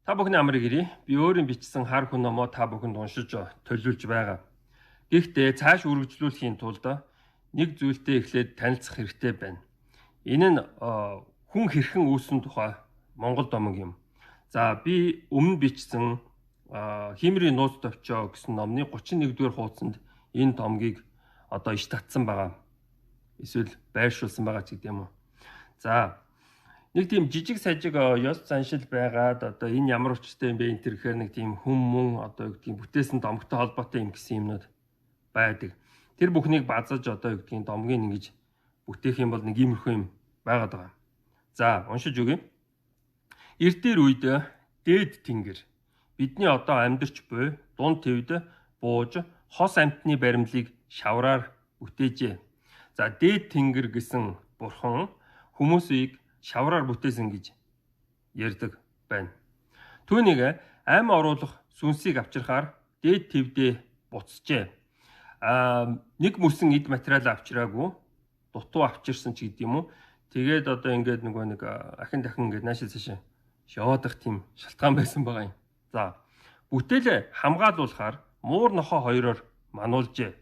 Та бүхний амрыг ирье. Би өөрийн бичсэн хар хүн номоо та бүхэнд уншиж төлөвлөж байгаа. Гэхдээ цааш үргэлжлүүлэхийн тулд нэг зүйлтэй эхлээд танилцах хэрэгтэй байна. Энэ нь хүн хэрхэн үүссэн тухай Монгол домог юм. За би өмнө бичсэн Хиймрийн нууц товчоо гэсэн номны 31-р хуудсанд энэ томгийг одоо иш татсан байгаа. Эсвэл байршуулсан байгаа ч гэдэг юм уу. За нэг тийм жижиг сажиг ёс заншил байгаад одоо энэ ямар учиртай юм бэ энэ гэхээр нэг тийм хүм одоо гэдгийг бүтээсэн домогтой холбоотой юм гэсэн юмнууд байдаг. Тэр бүхнийг базаж одоо гэдгийг домгийг ингэж бүтээх юм бол нэг иймэрхүү юм байгаад байгаа. За уншиж өгье. Эртээр үед дээд тэнгэр бидний одоо амьдарч буй дунд твд бууж хос амьтны баримлыг шавраар бүтээжээ. За дээд тэнгэр гэсэн бурхан хүмүүсийг шавраар бүтээсэн гэж ярьдаг байна. Түүнийг ам оруулах сүнсийг авчрахаар дээд твдээ буцжээ. Нэг мөсөн эд материал авчраагүй дутуу авчирсан ч гэдэг юм уу. Тэгээд одоо ингээд нэг ахин дахин ингээд наашаа цаашаа яваадах тийм шалтгаан байсан байгаа юм. За бүтээл хамгаалуулахаар муур нохоо хоёроор мануулжээ.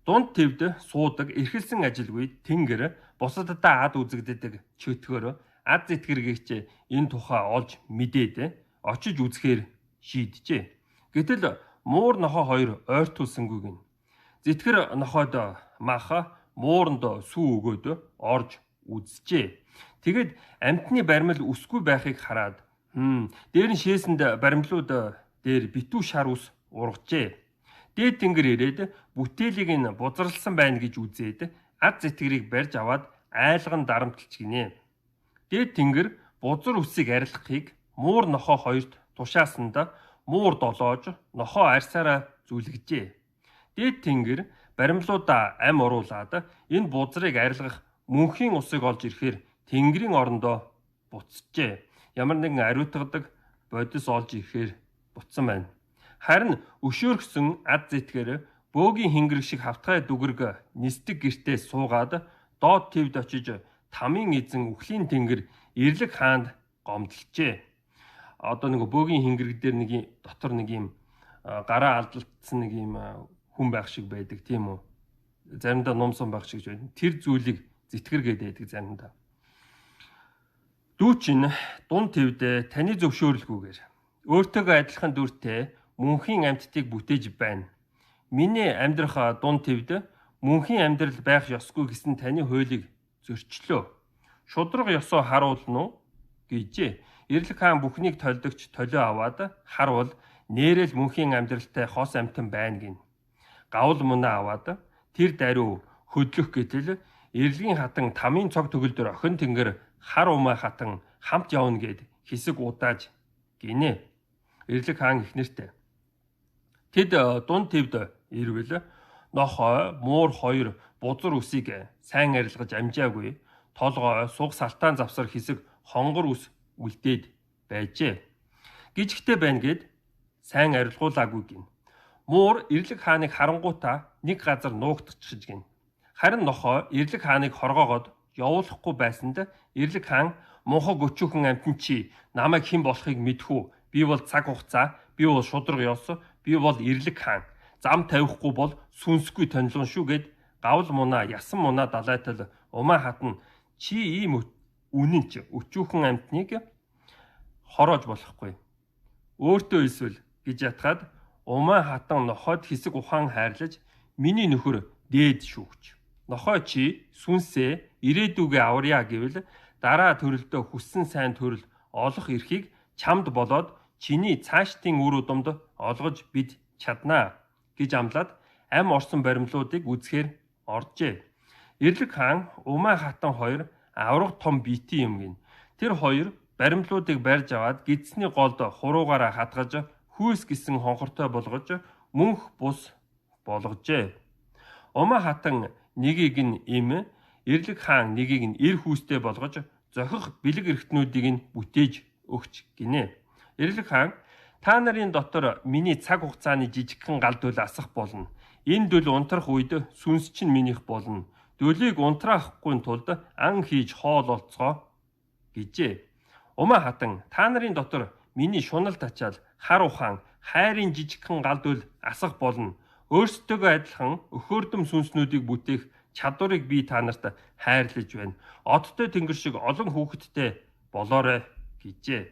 Дунд твд суудаг эрхэлсэн ажилгүй тэнгэр бусаддаа ад үзэгддэг чөтгөр ад зэтгэргийч энэ тухай олж мэдээд очиж үзэхээр шийджээ. Гэтэл муур нохоо хоёр ойртуулсангүй гин. Зэтгэр нохоод маха мууранд сүү өгөөд орж үзжээ. Тэгэд амьтны баримл үсгүй байхыг хараад дээр нь шээсэнд баримлууд дээр битүү шар ус ургажээ. Дээд тэнгэр ирээд бүтээлийг нь бузралсан байна гэж үзээд ад зэтгэрийг барьж аваад айлган дарамтлж гинэ. Дээд тэнгэр бузар үсийг арилгахыг муур нохоо хоёрт тушаасанд муур долоож нохоо арьсаараа зүлгэжээ. Дээд тэнгэр баримлуудаа ам оруулаад энэ бузрыг арилгах мөнхийн усыг олж ирэхээр тэнгэрийн орондоо буцжээ. Ямар нэгэн ариутгадаг бодис олж ирэхээр буцсан байна. Харин өшөөргсөн ад зэтгэр бөөгийн хингэрэг шиг хавтгай дүгэрг нисдэг гертээ суугаад доод твд очиж тамийн эзэн үхлийн тэнгэр Ирлэг хаанд гомдлжээ. Одоо нэг бөөгийн хингэрэг дээр нэг дотор нэг юм гараа алдагдсан нэг юм хүн байх шиг байдаг тийм үү. Заримдаа нумсан байх шиг байна. Тэр зүйлийг зэтгэр гэдэг заримдаа. Дүүчин дунд твд таны зөвшөөрлгүйгээр өөртөөгөө адилхан дүртэй мөнхийн амьтдыг бүтээж байна. Миний амьдрах дунд твд мөнхийн амьдрал байх ёсгүй гэсэн таны хуулийг зөрчлөө. Шудраг ёсоо харуулна уу гэжээ. Ирлэг хаан бүхнийг толдогч толио аваад харвал нээрэл мөнхийн амьдралтай хос амьтан байна гин. Гавл мунаа аваад тэр даруй хөдлөх гэтэл Ирлэгийн хатан тамийн цог төгөлдөр охин тэнгэр хар умаа хатан хамт явна гэд хэсэг удааж гинэ. Ирлэг хаан ихнэртэй. Тэд дунд твд ирвэл нохой муур хоёр бузар үсийг сайн арилгаж амжаагүй толгой суг салтаан завсар хэсэг хонгор ус үлдээд байжээ. Гижигтэй байна гэд сайн арилгуулаагүй гин. Муур Ирлэг хааныг харангуйтаа нэг газар нуугдчихж гин. Харин нохой Ирлэг хааныг хоргоогоод явуулахгүй байсанд Ирлэг хаан мунхаг өчүүхэн амтэн чи намайг хэн болохыг мэдхүү. Би бол цаг хугацаа, би бол шудраг ёс, би бол Ирлэг хаан. Зам тавихгүй бол сүнсгүй тонилгон шүү гэд гавл мунаа ясан мунаа далайтал умаа хатна чи ийм үнэнч өчүүхэн амтныг хороож болохгүй. Өөртөө эсвэл гэж ятгаад умаа хатан нохойд хэсэг ухаан хайрлаж миний нөхөр дээд шүүгч. Нохой чи сүнсээ ирээдүгээ аварья гэвэл дараа төрөлдөө хүссэн сайн төрөл олох эрхийг чамд болоод чиний цаашдын үр удамд олгож бид чаднаа гэж амлаад ам орсон баримлуудыг үзэхээр оржээ. Ирлэг хаан умаа хатан хоёр авраг том бити юм гин. Тэр хоёр баримлуудыг барьж аваад гидсний голд хуруугаараа хатгаж хүйс гисэн хонхортой болгож мөнх бус болгожээ. Умаа хатан нэгийг нь им, Ирлэг хаан нэгийг нь эр хүүстэй болгож зохих бэлэг эрхтнүүдийг нь бүтээж өгч гинэ. Ирлэг хаан та нарын дотор миний цаг хугацааны жижигхэн гал дүл асах болно. Энэ дүл унтрах үед сүнс чинь минийх болно. Дүлийг унтраахгүй тулд ан хийж хоол олцгоо гэжээ. Умаа хатан та нарын дотор миний шунал тачаал хар ухаан хайрын жижигхэн галдвал асах болно. Өөрсдөө адилхан өхөөрдөм сүнснүүдийг бүтээх чадварыг би та нарт хайрлаж байна. Одтой тэнгэр шиг олон хүүхэдтэй болоорой гэжээ.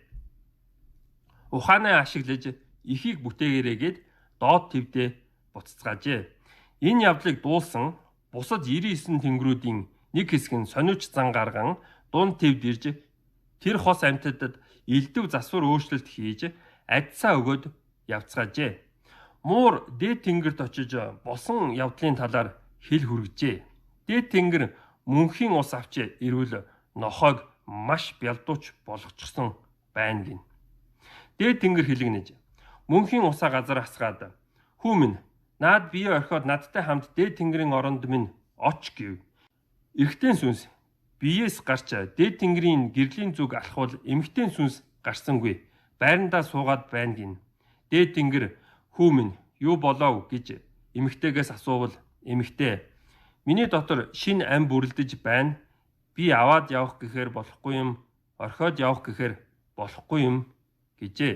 Ухаанаа ашиглаж ихийг бүтээгээрээгээд доод твдээ буцацгаажээ. Энэ явдлыг дуулсан бусад 99 тэнгэрүүдийн нэг хэсэг нь сониуч зан гарган дунд твд ирж тэр хос амьтадад элдв засвар өөрчлөлт хийж адсаа өгөөд явцгаажээ. Муур дээд тэнгэрт очиж болсон явдлын талаар хэл хүргэжээ. Дээд тэнгэр мөнхийн ус авч ирвэл нохойг маш бялдууч болгочихсон байна гин. Дээд тэнгэр хэлэгнэж мөнхийн усаа газар асгаад "Хүү минь, наад бие орхиод надтай хамт дээд тэнгэрийн оронд минь оч" гэв. Эрэгтэй сүнс биеэс гарч дээд тэнгэрийн гэрлийн зүг алхвал эмэгтэй сүнс гарсангүй байрандаа суугаад байна гин. Дээд тэнгэр "Хүү минь, юу болов" гэж эмэгтэйгээс асуувал эмэгтэй "Миний дотор шинэ ам бүрлдэж байна. Би аваад явах гэхээр болохгүй юм, орхиод явах гэхээр болохгүй юм" гэжээ.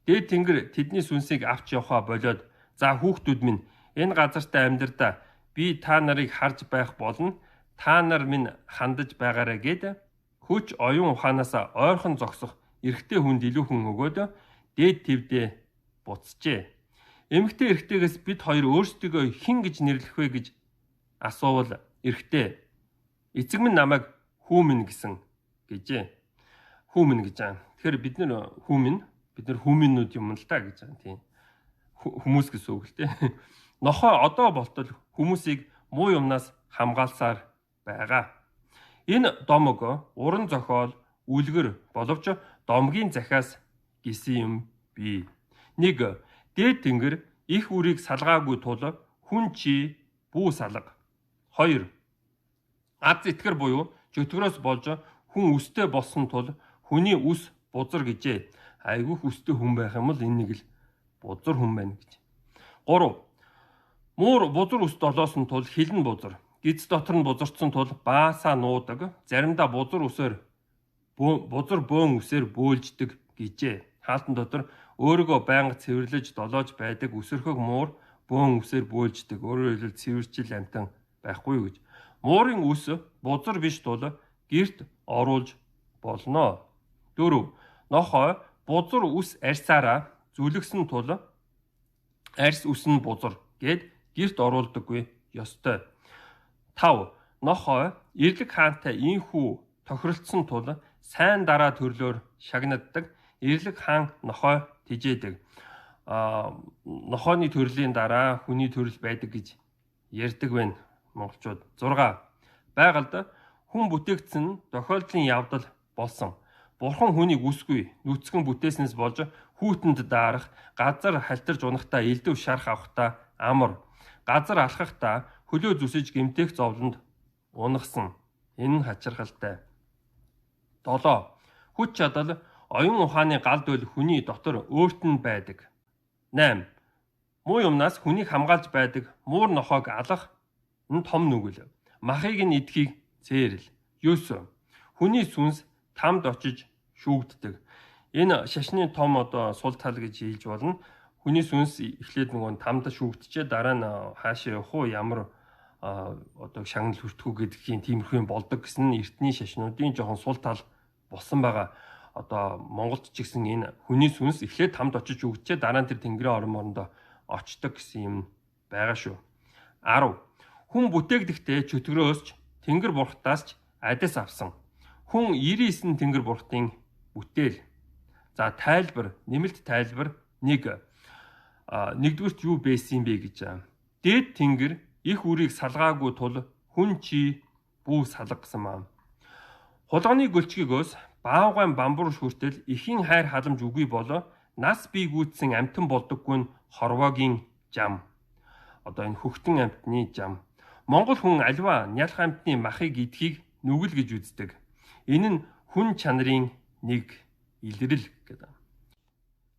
Дээд тэнгэр тэдний сүнсийг авч явхаа болоод "За хүүхдүүд минь, энэ газартай амьдрдаа би та нарыг харж байх болно. Та нар минь хандаж байгаарай" гэд хүч оюун ухаанаас ойрхон зогсох эрэгтэй хүнд илүүхэн өгөөд дээд твдээ буцжээ. Эмэгтэй эрэгтэйгээс бид хоёр өөрсдийгөө хэн гэж нэрлэх вэ гэж асуувал эрэгтэй "Эцэг минь намайг хүү минь гэсэн" гэжээ. Хүү минь гэж байгаа. Тэгэхээр бид нар хүмүүнүүд юм л та гэж байгаа тийм. Хүмүүс гэсэн үг л дээ. Нохой одоо болтол хүмүүсийг муу юмнаас хамгаалсаар байгаа. Энэ домог уран зохиол, үлгэр боловч домгийн захиас гисэн юм бий. 1. Дээд тэнгэр их үрийг салгаагүй тул хүн чи бүү салга. 2. Аз итгэр буюу чөтгөрөөс болж хүн үстэй болсон тул хүний үс бузар гэжээ. Айгүйх үстэй хүн байх юм бол энэ нэг л бузар хүн байна гэж. 3. Муур бузар үст олоосон тул хилэн бузар. Гиз дотор нь бузарцсан тул баасаа нуудаг. Заримдаа бузар бөөн үсээр бөөлждөг гэжээ. Хаалтан дотор өөрийгөө байнга цэвэрлэж долоож байдаг өсөрхөг муур бөөн үсээр бөөлждөг. Өөрөөр хэлбэл цэвэрчил амтан байхгүй гэж. Муурын үс бузар биш тул гэрт оруулж болно. 4. Нохой бузар үс арьсаараа зүлгсэн тул арьс үс нь бузар гэд гэрт оруулдаггүй ёстой. 5. Нохой эрлэг хаантай ийхүү тохиролцсон тул сайн дараа төрлөөр шагнаддаг. Эрлэг хаан нохой тижээдэг. Нохойны төрлийн дараа хүний төрөл байдаг гэж ярьдаг байна монголчууд. 6. Байгальд хүн бүтээгдсэн тохиолдлын явдал болсон. Бурхан хүнийг үсгүй нүцгэн бүтээснээс болж хүүтэнд даарах, газар халтарж унахтаа элдв шарах авахтаа амар, газар алхахтаа хөлөө зүсэж гэмтэх зовлонд унагсан. Энэ нь хачирхалтай. 7. Хүч чадал оюун ухааны галд үл хүний дотор өөрт нь байдаг. 8. Муу юмнаас хүнийг хамгаалж байдаг муур нохойг алах нь том нүгэл. Махыг нь идэхийг зээрэл. 9. Хүний сүнс тамд очиж шүүгддэг. Энэ шашны том сул тал гэж хэлж болно. Хүний сүнс эхлээд нөгөө тамд шүүгдчихээ дараа нь хаашаа явах уу, ямар шагнал хүртэх үү гэдгийн тиймэрхүү болдог гэсэн нь эртний шашнуудын жоохон сул тал болсон байгаа. Монголд ч гэсэн энэ хүний сүнс эхлээд тамд очиж шүүгдчихээ дараа нь тэр тэнгэрийн орон морондоо очдог гэсэн юм байгаа шүү. 10. Хүн бүтээгдэхдээ чөтгөрөөсч тэнгэр бурхтаас ч адис авсан. Хүн 99 тэнгэр бурхтын бүтээл. За тайлбар, нэмэлт тайлбар 1. Нэгдүгürt юу байсан бэ гэж байгаа. Дээд тэнгэр их үрийг салгаагүй тул хүн чи бүү салга гэсэн маа. Хулганы гөлчгийгөөс баавгайн бамбуур хүртэл ихийн хайр халамж үгүй болоо нас бий гүйцсэн амтан болдоггүй нь хорвоогийн жам. Энэ хөхтөн амтны жам. Монгол хүн аливаа нялх амтны махыг идэхийг нүгэл гэж үздэг. Энэ нь хүн чанарын нэг илрэл гэдэг.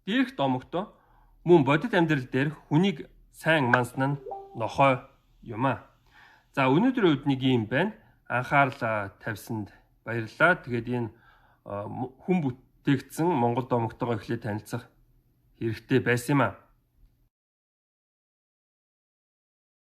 Дээрх домогт мөн бодит амьдрал дээр хүнийг сайн мансан нь нохой юм аа. За өнөөдрийн үед нэг юм байна. Анхаарал тавьсанд баярлалаа. Тэгээд энэ хүн тэгсэн Монгол домогтойгоо эхлээд танилцах хэрэгтэй байсан юм аа.